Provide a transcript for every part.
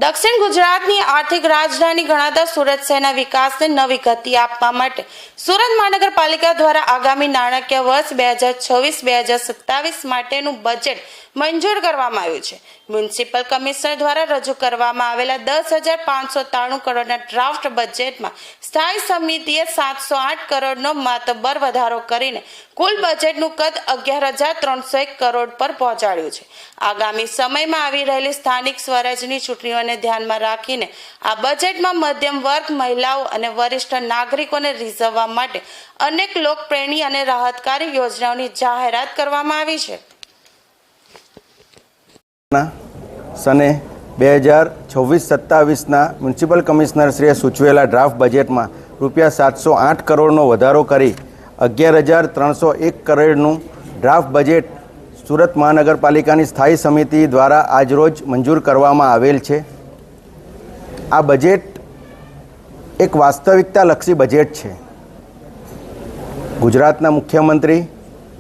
દક્ષિણ ગુજરાતની આર્થિક રાજધાની ગણાતા સુરત શહેરના વિકાસને નવી ગતિ આપવા માટે સુરત મહાનગરપાલિકા દ્વારા આગામી નાણાકીય વર્ષ 2026-2027 માટેનું બજેટ મંજૂર કરવામાં આવ્યું છે। મ્યુનિસિપલ કમિશનર દ્વારા રજૂ કરવામાં આવેલા 10,593 કરોડના ડ્રાફ્ટ બજેટમાં સ્થાયી સમિતિએ 708 કરોડનો માતબર વધારો કરીને કુલ બજેટનું કદ 11,301 કરોડ પર પહોંચાડ્યું છે। આગામી સમયમાં આવી રહેલી સ્થાનિક સ્વરાજની ચૂંટણીઓને ધ્યાનમાં રાખીને આ બજેટમાં મધ્યમ વર્ગ, મહિલાઓ અને વરિષ્ઠ નાગરિકોને રીઝવવા માટે અનેક લોકપ્રેરણી અને રાહતકારી યોજનાઓની જાહેરાત કરવામાં આવી છે। સને 2026-27ના મ્યુનિસિપલ કમિશનરશ્રીએ સૂચવેલા ડ્રાફ્ટ બજેટમાં ₹708 કરોડનો વધારો કરી 11,301 કરોડનું ડ્રાફ્ટ બજેટ સુરત મહાનગરપાલિકાની સ્થાયી સમિતિ દ્વારા આજરોજ મંજૂર કરવામાં આવેલ છે। આ બજેટ એક વાસ્તવિકતાલક્ષી બજેટ છે। ગુજરાતના મુખ્યમંત્રી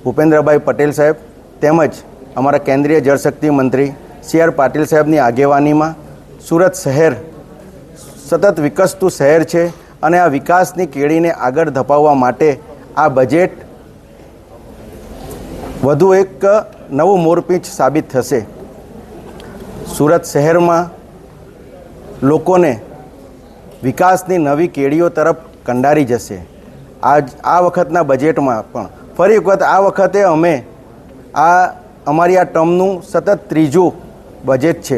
ભૂપેન્દ્રભાઈ પટેલ સાહેબ તેમજ અમારા કેન્દ્રીય જળશક્તિ મંત્રી CR પાટીલ સાહેબની આગેવાનીમાં સુરત શહેર સતત વિકસતું શહેર છે અને આ વિકાસની કેળીને આગળ ધપાવવા માટે આ બજેટ વધુ એક નવું મોરપીંછ સાબિત થશે। સુરત શહેરમાં લોકોને વિકાસની નવી કેળીઓ તરફ કંડારી જશે। આ વખતના બજેટમાં પણ ફરી એક વખત આ વખતે અમે અમારી આ ટર્મનું સતત ત્રીજું બજેટ છે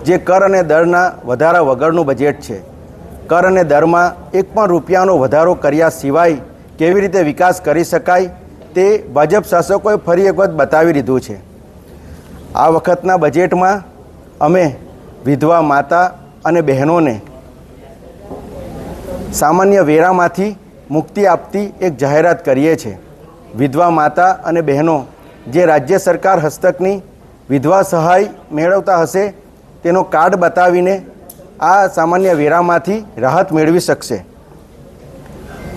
જે કર અને દરના વધારા વગરનું બજેટ છે। કર અને દરમાં એક પણ રૂપિયાનો વધારો કર્યા સિવાય કેવી રીતે વિકાસ કરી શકાય તે ભાજપ શાસકોએ ફરી એક વખત બતાવી દીધું છે। આ વખતના બજેટમાં અમે વિધવા માતા અને બહેનોને સામાન્ય વેરામાંથી મુક્તિ આપતી એક જાહેરાત કરીએ છીએ। વિધવા માતા અને બહેનો જે રાજ્ય સરકાર હસ્તકની વિધવા સહાય મેળવતા હશે તેનો કાર્ડ બતાવીને આ સામાન્ય વેરામાંથી રાહત મેળવી શકશે।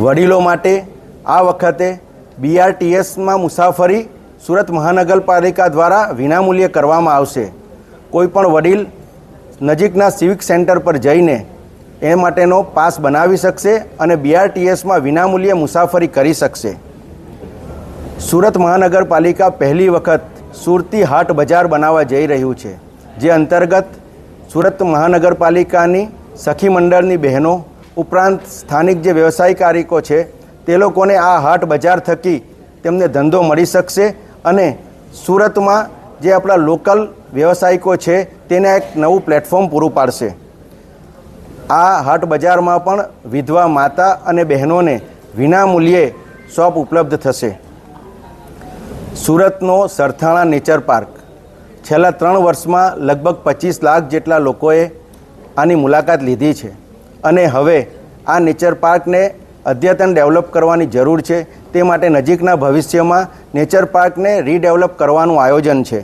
વડીલો માટે આ વખતે BRTSમાં મુસાફરી સુરત મહાનગરપાલિકા દ્વારા વિનામૂલ્યે કરવામાં આવશે। કોઈ પણ વડીલ નજીકના સિવિક સેન્ટર પર જઈને એ માટેનો પાસ બનાવી શકશે અને BRTSમાં વિનામૂલ્યે મુસાફરી કરી શકશે। સુરત મહાનગરપાલિકા પહેલી વખત સુરતી હાટ બજાર બનાવવા જઈ રહ્યું છે, જે અંતર્ગત સુરત મહાનગરપાલિકાની સખી મંડળની બહેનો ઉપરાંત સ્થાનિક જે વ્યવસાયકારીકો છે તે લોકોને આ હાટ બજાર થકી તેમને ધંધો મળી શકશે અને સુરતમાં જે આપણા લોકલ વ્યવસાયિકો છે તેને એક નવું પ્લેટફોર્મ પૂરું પાડશે। આ હાટ બજારમાં પણ વિધવા માતા અને બહેનોને વિનામૂલ્યે શોપ ઉપલબ્ધ થશે। સુરતનો સરથાણા નેચર પાર્ક છેલ્લા 3 વર્ષમાં લગભગ 25 લાખ જેટલા લોકોએ આની મુલાકાત લીધી છે અને હવે આ નેચર પાર્કને અદ્યતન ડેવલપ કરવાની જરૂર છે। તે માટે નજીકના ભવિષ્યમાં નેચર પાર્કને રીડેવલપ કરવાનું આયોજન છે।